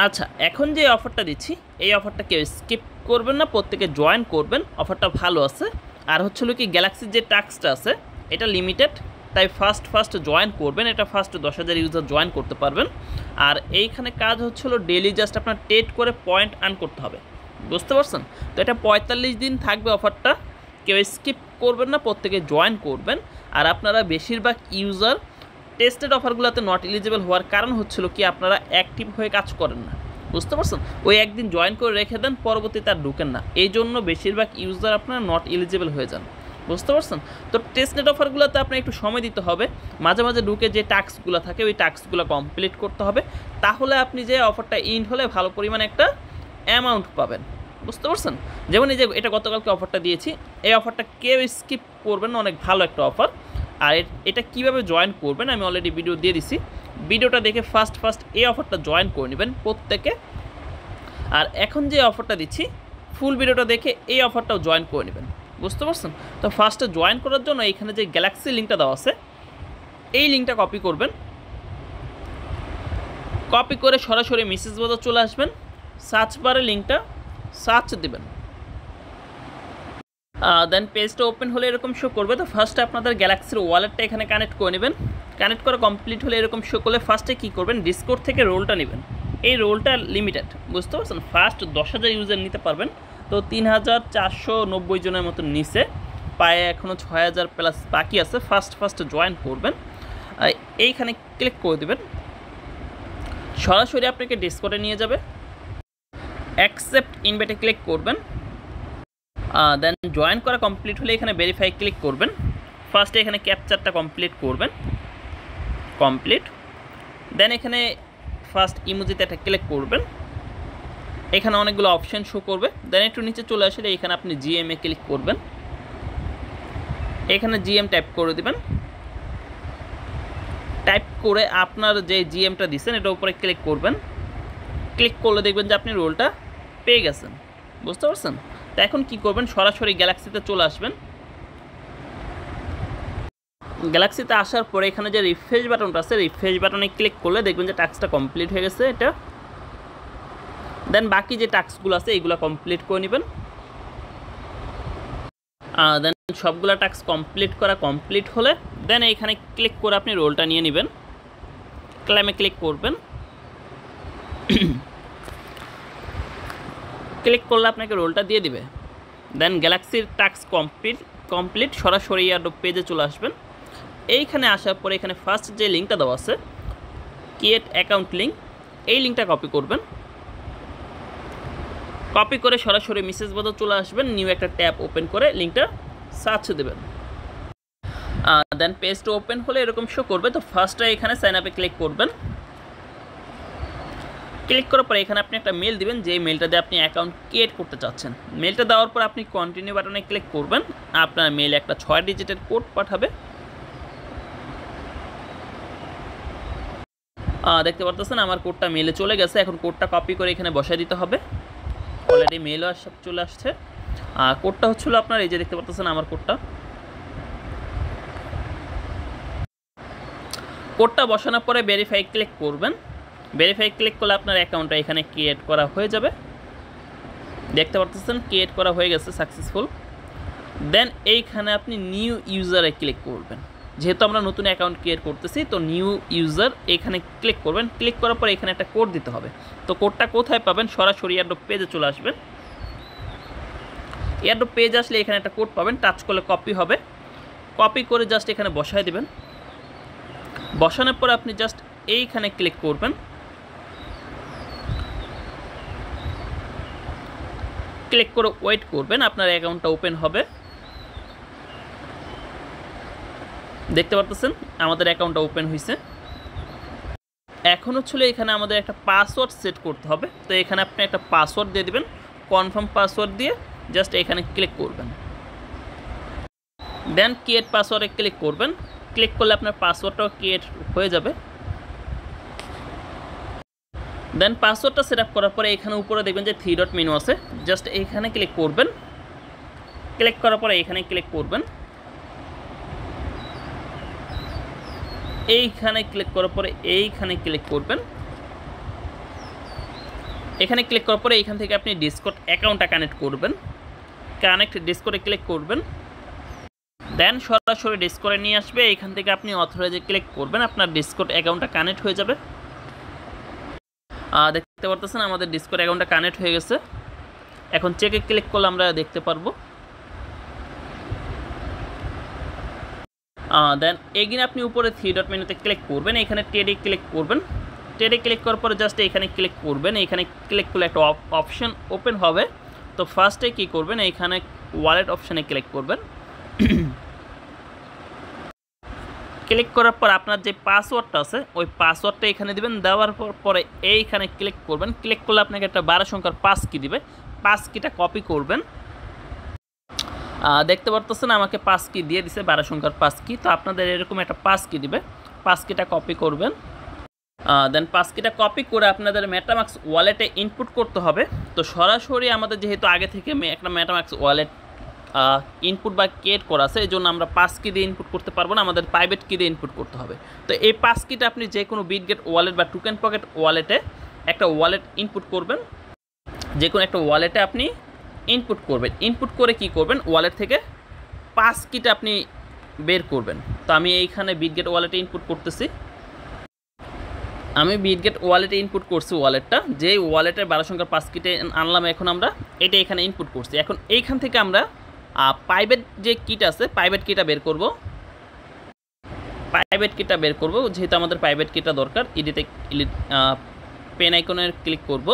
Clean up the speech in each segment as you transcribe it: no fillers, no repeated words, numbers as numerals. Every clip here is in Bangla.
আচ্ছা, এখন যে অফারটা দিচ্ছি এই অফারটা কেউ স্কিপ করবেন না, প্রত্যেকে জয়েন করবেন। অফারটা ভালো আছে। আর হচ্ছিল কি গ্যালাক্সির যে টাস্কটা আছে এটা লিমিটেড, তাই ফার্স্ট জয়েন করবেন। এটা ফার্স্ট 10,000 ইউজার জয়েন করতে পারবেন। আর এইখানে কাজ হচ্ছিল ডেইলি জাস্ট আপনার ট্রেড করে পয়েন্ট আর্ন করতে হবে, বুঝতে পারছেন? তো এটা 45 দিন থাকবে অফারটা, কেউ স্কিপ করবেন না, প্রত্যেকে জয়েন করবেন। আর আপনারা বেশিরভাগ ইউজার টেস্টেড অফারগুলোতে নট এলিজিবল হওয়ার কারণ হচ্ছিল কি আপনারা অ্যাক্টিভ হয়ে কাজ করেন না, বুঝতে পারছেন? ওই একদিন জয়েন করে রেখে দেন, পরবর্তীতে আর ঢুকেন না, এই জন্য বেশিরভাগ ইউজার আপনারা নট এলিজিবল হয়ে যান, বুঝতে পারছেন? তো টেস্টেড অফারগুলোতে আপনার একটু সময় দিতে হবে, মাঝে মাঝে ঢুকে যে টাস্কগুলো থাকে ওই টাস্কগুলো কমপ্লিট করতে হবে, তাহলে আপনি যে অফারটা ইন্ড হলে ভালো পরিমাণে একটা অ্যামাউন্ট পাবেন, বুঝতে পারছেন? যেমন এই যে এটা গতকালকে অফারটা দিয়েছি, এই অফারটা কেউ স্কিপ করবেন না, অনেক ভালো একটা অফার। আর এটা কীভাবে জয়েন করবেন আমি অলরেডি ভিডিও দিয়ে দিছি, ভিডিওটা দেখে ফার্স্ট এই অফারটা জয়েন করে নেবেন প্রত্যেকে। আর এখন যে অফারটা দিচ্ছি ফুল ভিডিওটা দেখে এই অফারটাও জয়েন করে নেবেন, বুঝতে পারছেন? তো ফার্স্টে জয়েন করার জন্য এইখানে যে গ্যালাক্সি লিঙ্কটা দেওয়া আছে এই লিঙ্কটা কপি করবেন, কপি করে সরাসরি মেসেজ বক্সে চলে আসবেন, সার্চ বারে লিঙ্কটা সার্চ দেবেন, দেন পেজটা ওপেন হলে এরকম শো করবে। তো ফার্স্টে আপনাদের গ্যালাক্সির ওয়ালেটটা এখানে কানেক্ট করে নেবেন, কানেক্ট করা কমপ্লিট হলে এরকম শো করলে ফার্স্টে কী করবেন, ডিসকর্ড থেকে রোলটা নেবেন। এই রোলটা লিমিটেড, বুঝতে পারছেন? ফার্স্ট 10,000 ইউজার নিতে পারবেন। তো 3,490 জনের মতো নিচে, পায়ে এখনও 6,000 প্লাস বাকি আছে। ফার্স্ট জয়েন করবেন, এইখানে ক্লিক করে দেবেন, সরাসরি আপনাকে ডিসকর্ডে নিয়ে যাবে। অ্যাকসেপ্ট ইনভাইটে ক্লিক করবেন, দেন জয়েন করা কমপ্লিট হলে এখানে ভেরিফাই ক্লিক করবেন। ফার্স্টে এখানে ক্যাপচারটা কমপ্লিট করবেন, কমপ্লিট। দেন এখানে ফার্স্ট ইমোজিতে একটা ক্লিক করবেন, এখানে অনেকগুলো অপশান শো করবে। দেন একটু নিচে চলে আসলে এখানে আপনি জিএমে ক্লিক করবেন, এখানে জিএম টাইপ করে দেবেন। টাইপ করে আপনার যে জিএমটা দিচ্ছেন এটার উপরে ক্লিক করবেন, ক্লিক করলে দেখবেন যে আপনি রোলটা পেয়ে গেছেন, বুঝতে পারছেন? তো এখন কী করবেন, সরাসরি গ্যালাক্সিতে চলে আসবেন। গ্যালাক্সিতে আসার পরে এখানে যে রিফ্রেশ বাটনটা আছে রিফ্রেশ বাটনে ক্লিক করলে দেখবেন যে টাস্কটা কমপ্লিট হয়ে গেছে এটা। দেন বাকি যে টাস্কগুলো আছে এইগুলো কমপ্লিট করে নেবেন। দেন সবগুলো টাস্ক কমপ্লিট হলে দেন এইখানে ক্লিক করে আপনি রোলটা নিয়ে নেবেন, ক্লেমে ক্লিক করবেন। ক্লিক করলে আপনাকে রোলটা দিয়ে দিবে। দেন গ্যালাক্সির টাস্ক কমপ্লিট সরাসরি এয়ারড্রপ পেজে চলে আসবেন। এইখানে আসার পরে এখানে ফার্স্ট যে লিঙ্কটা দেওয়া আছে ক্রিয়েট অ্যাকাউন্ট লিঙ্ক, এই লিঙ্কটা কপি করবেন, কপি করে সরাসরি মেসেজ বক্সে চলে আসবেন, নিউ একটা ট্যাব ওপেন করে লিঙ্কটা সার্চ দেবেন। দেন পেজটা ওপেন হলে এরকম শো করবে। তো ফার্স্টে এখানে সাইন আপে ক্লিক করবেন, ক্লিক করার পরে এখানে আপনি একটা মেল দিবেন, যে মেলটা দিয়ে আপনি অ্যাকাউন্ট ক্রিয়েট করতে চাচ্ছেন। মেলটা দেওয়ার পর আপনি কন্টিনিউ বাটনে ক্লিক করবেন, আপনার মেলে একটা 6 ডিজিটের কোড পাঠাবে। দেখতে পারতেছেন আমার কোডটা মেলে চলে গেছে। এখন কোডটা কপি করে এখানে বসায় দিতে হবে, অলরেডি মেলও চলে আসছে। কোডটা হচ্ছিল আপনার এই যে দেখতে পারতেছেন আমার কোডটা বসানোর পরে ভেরিফাই ক্লিক করবেন। ভেরিফাই ক্লিক করলে আপনার অ্যাকাউন্টটা এখানে ক্রিয়েট করা হয়ে যাবে, দেখতে পারতেছেন ক্রিয়েট করা হয়ে গেছে সাকসেসফুল। দেন এইখানে আপনি নিউ ইউজারে ক্লিক করবেন, যেহেতু আমরা নতুন অ্যাকাউন্ট ক্রিয়েট করতেছি তো নিউ ইউজার এখানে ক্লিক করবেন। ক্লিক করার পর এখানে একটা কোড দিতে হবে। তো কোডটা কোথায় পাবেন, সরাসরি এয়ারড্রপ পেজে চলে আসবেন। এয়ারড্রপ পেজ আসলে এখানে একটা কোড পাবেন, টাচ করলে কপি হবে, কপি করে জাস্ট এখানে বসায় দেবেন। বসানোর পর আপনি জাস্ট এইখানে ক্লিক করবেন, ক্লিক করে ওয়েট করবেন, আপনার অ্যাকাউন্টটা ওপেন হবে। দেখতে পারতেছেন আমাদের অ্যাকাউন্টটা ওপেন হয়েছে। এখন হচ্ছিল এখানে আমাদের একটা পাসওয়ার্ড সেট করতে হবে। তো এখানে আপনি একটা পাসওয়ার্ড দিয়ে দেবেন, কনফার্ম পাসওয়ার্ড দিয়ে জাস্ট এখানে ক্লিক করবেন। দেন ক্রিয়েট পাসওয়ার্ডে ক্লিক করবেন, ক্লিক করলে আপনার পাসওয়ার্ডটাও ক্রিয়েট হয়ে যাবে। দেন পাসওয়ার্ডটা সেট আপ করার পরে এখানে উপরে দেখবেন যে 3 ডট মেনু আছে, জাস্ট এইখানে ক্লিক করবেন। ক্লিক করার পরে এখানে ক্লিক করবেন, এইখানে ক্লিক করার পরে এইখানে ক্লিক করবেন। এখানে ক্লিক করার পরে এখান থেকে আপনি ডিসকর্ড অ্যাকাউন্টটা কানেক্ট করবেন, কানেক্ট ডিসকর্ডে ক্লিক করবেন, দেন সরাসরি ডিসকর্ডে নিয়ে আসবে। এখান থেকে আপনি অথরাইজে ক্লিক করবেন, আপনার ডিসকর্ড অ্যাকাউন্টটা কানেক্ট হয়ে যাবে। দেখতে পারতেছেন আমাদের ডিসকর্ড অ্যাকাউন্টটা কানেক্ট হয়ে গেছে। এখন চেকে ক্লিক করলে আমরা দেখতে পারবো। দেন এগিন আপনি উপরে 3 ডট মেনুতে ক্লিক করবেন, এখানে টেডে ক্লিক করবেন, টেডে ক্লিক করার পরে জাস্ট এখানে ক্লিক করবেন। এখানে ক্লিক করলে একটা অপশন ওপেন হবে। তো ফার্স্টে কী করবেন, এখানে ওয়ালেট অপশানে ক্লিক করবেন। ক্লিক করার পর আপনার যে পাসওয়ার্ডটা আছে ওই পাসওয়ার্ডটা এখানে দিবেন, দেওয়ার পরে এইখানে ক্লিক করবেন। ক্লিক করলে আপনাকে একটা 12 সংখ্যার পাস কি দিবে, পাস কিটা কপি করবেন। দেখতে পারতেছেন আমাকে পাস কি দিয়ে দিছে, 12 সংখ্যার পাস কি। তো আপনাদের এরকম একটা পাস কি দিবে, পাস কিটা কপি করবেন। দেন পাস কিটা কপি করে আপনাদের মেটামাক্স ওয়ালেটে ইনপুট করতে হবে। তো সরাসরি আমাদের যেহেতু আগে থেকে একটা মেটামাক্স ওয়ালেট ইনপুট বা ক্রিয়েট করা আছে, এই জন্য আমরা পাস কি দিয়ে ইনপুট করতে পারবো না, আমাদের প্রাইভেট কি দিয়ে ইনপুট করতে হবে। তো এই পাস কিটা আপনি যে কোনো বিটগেট ওয়ালেট বা টোকেন পকেট ওয়ালেটে একটা ওয়ালেট ইনপুট করবেন, যে কোনো একটা ওয়ালেটে আপনি ইনপুট করবেন। ইনপুট করে কি করবেন, ওয়ালেট থেকে পাস কিটা আপনি বের করবেন। তো আমি এইখানে বিটগেট ওয়ালেটে ইনপুট করতেছি, আমি বিটগেট ওয়ালেটে ইনপুট করছি ওয়ালেটটা, যে ওয়ালেটের 12 সংখ্যার পাস কিটে আনলাম, এখন আমরা এটা এখানে ইনপুট করছি। এখন এইখান থেকে আমরা প্রাইভেট যে কিট আছে প্রাইভেট কিটা বের করব, যেহেতু আমাদের প্রাইভেট কিটা দরকার। ইডিতে পেন আইকনের ক্লিক করব,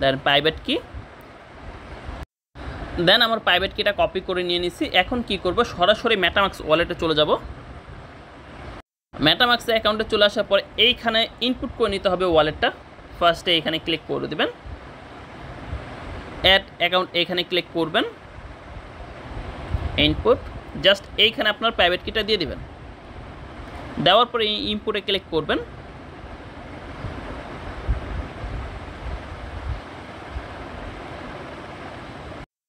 দেন প্রাইভেট কি, দেন আমার প্রাইভেট কিটা কপি করে নিয়ে নিছি। এখন কি করব, সরাসরি মেটামাক্স ওয়ালেটে চলে যাব। মেটামাক্স অ্যাকাউন্টে চলে আসার পর এইখানে ইনপুট করে নিতে হবে ওয়ালেটটা। ফার্স্টে এখানে ক্লিক করে দেবেন, অ্যাড অ্যাকাউন্ট এখানে ক্লিক করবেন, ইনপুট, জাস্ট এইখানে আপনার প্রাইভেট কিটা দিয়ে দিবেন। দেওয়ার পরে ইনপুটে ক্লিক করবেন।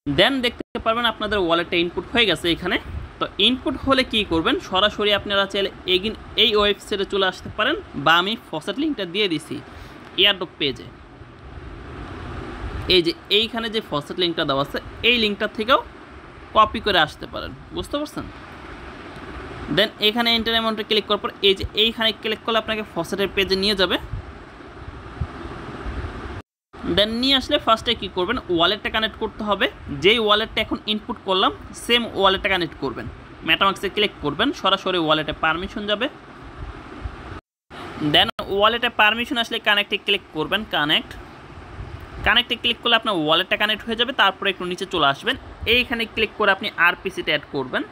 দেন দেখতে পারবেন আপনাদের ওয়ালেটে ইনপুট হয়ে গেছে এখানে। তো ইনপুট হলে কি করবেন, সরাসরি আপনারা চাইলে এগিন এই ওয়েবসাইটে চলে আসতে পারেন, বা আমি ফসেট লিঙ্কটা দিয়ে দিছি এয়ারড্রপ পেজে। এই যে এইখানে যে ফসেট লিঙ্কটা দেওয়া আছে, এই লিঙ্কটা থেকেও কপি করে আসতে পারেন, বুঝতে পারছেন। দেন এখানে এন্টার অ্যামাউন্টে ক্লিক করার পর এই যে এইখানে ক্লিক করলে আপনাকে ফসেটের পেজে নিয়ে যাবে। দেন নিয়ে আসলে ফার্স্টে কী করবেন, ওয়ালেটটা কানেক্ট করতে হবে। যেই ওয়ালেটটা এখন ইনপুট করলাম সেম ওয়ালেটটা কানেক্ট করবেন। মেটামাক্সে ক্লিক করবেন, সরাসরি ওয়ালেটে পারমিশন যাবে। দেন ওয়ালেটে পারমিশন আসলে কানেক্টে ক্লিক করবেন, কানেক্টে ক্লিক করলে আপনার ওয়ালেটটা কানেক্ট হয়ে যাবে। তারপরে একটু নিচে চলে আসবেন, এইখানে ক্লিক করে আপনি আরপিসিটা অ্যাড করবেন,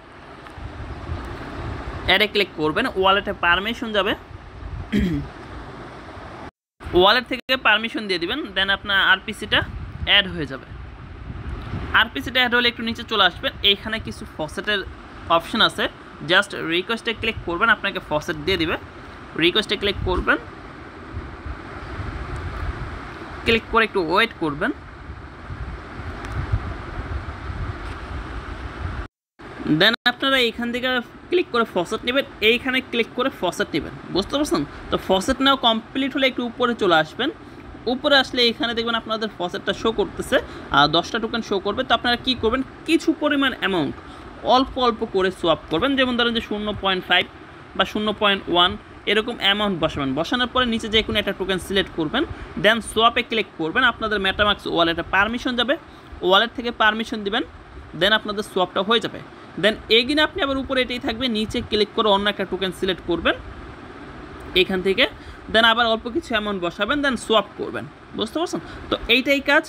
অ্যাডে ক্লিক করবেন, ওয়ালেটে পারমিশন যাবে, ওয়ালেট থেকে পারমিশন দিয়ে দিবেন। দেন আপনার আরপিসিটা অ্যাড হয়ে যাবে। আরপিসিটা অ্যাড হলে একটু নিচে চলে আসবেন, এইখানে কিছু ফসেটের অপশন আছে, জাস্ট রিকোয়েস্টে ক্লিক করবেন, আপনাকে ফসেট দিয়ে দিবে। রিকোয়েস্টে ক্লিক করবেন, ক্লিক করে একটু ওয়েট করবেন। দেন আপনারা এইখান থেকে ক্লিক করে ফসেট নেবেন, এইখানে ক্লিক করে ফসেট নেবেন, বুঝতে পারছেন। তো ফসেট নেওয়া কমপ্লিট হলে একটু উপরে চলে আসবেন। উপরে আসলে এখানে দেখবেন আপনাদের ফসেটটা শো করতেছে, 10টা টোকেন শো করবে। তো আপনারা কী করবেন, কিছু পরিমাণ অ্যামাউন্ট অল্প অল্প করে সোয়াপ করবেন। যেমন ধরেন যে 0.5 বা 0.1 এরকম অ্যামাউন্ট বসাবেন। বসানোর পরে নিচে যে কোনো একটা টোকেন সিলেক্ট করবেন, দেন সোয়াপে ক্লিক করবেন। আপনাদের মেটামাক্স ওয়ালেটে পারমিশন যাবে, ওয়ালেট থেকে পারমিশন দিবেন, দেন আপনাদের সোয়াপটা হয়ে যাবে। দেন এগিন আপনি আবার উপরে এটাই থাকবে, নিচে ক্লিক করে অন্য একটা টোকেন সিলেক্ট করবেন এইখান থেকে, দেন আবার অল্প কিছু অ্যামাউন্ট বসাবেন, দেন সোয়াপ করবেন, বুঝতে পারছেন। তো এইটাই কাজ।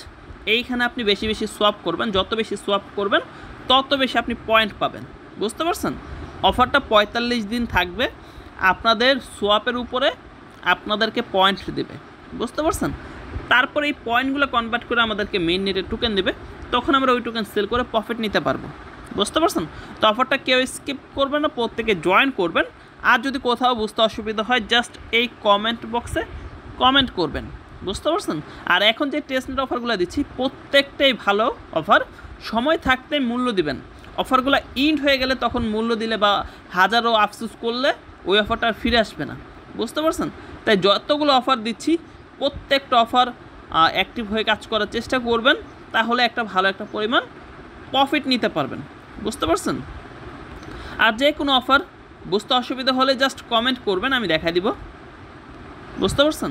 এইখানে আপনি বেশি বেশি সোয়াপ করবেন, যত বেশি সোয়াপ করবেন তত বেশি আপনি পয়েন্ট পাবেন, বুঝতে পারছেন। অফারটা 45 দিন থাকবে, আপনাদের সোয়াপের উপরে আপনাদেরকে পয়েন্ট দেবে, বুঝতে পারছেন। তারপরে এই পয়েন্টগুলো কনভার্ট করে আমাদেরকে মেইন নেটের টোকেন দেবে, তখন আমরা ওই টোকেন সেল করে প্রফিট নিতে পারবো, বুঝতে পারছেন। তো অফারটা কেউ স্কিপ করবেন না, প্রত্যেকে জয়েন করবেন। আর যদি কোথাও বুঝতে অসুবিধা হয় জাস্ট এই কমেন্ট বক্সে কমেন্ট করবেন, বুঝতে পারছেন। আর এখন যে টেস্টনেট অফারগুলো দিচ্ছি প্রত্যেকটাই ভালো অফার, সময় থাকতে মূল্য দিবেন। অফারগুলো ইন্ড হয়ে গেলে তখন মূল্য দিলে বা হাজারো আফসোস করলে ওই অফারটা আর ফিরে আসবে না, বুঝতে পারছেন। তাই যতগুলো অফার দিচ্ছি প্রত্যেকটা অফার অ্যাক্টিভ হয়ে কাজ করার চেষ্টা করবেন, তাহলে একটা ভালো একটা পরিমাণ প্রফিট নিতে পারবেন। বুঝতে পারছেন? আর যে কোনো অফার বুঝতে অসুবিধা হলে জাস্ট কমেন্ট করবেন, আমি দেখাই দিব। বুঝতে পারছেন?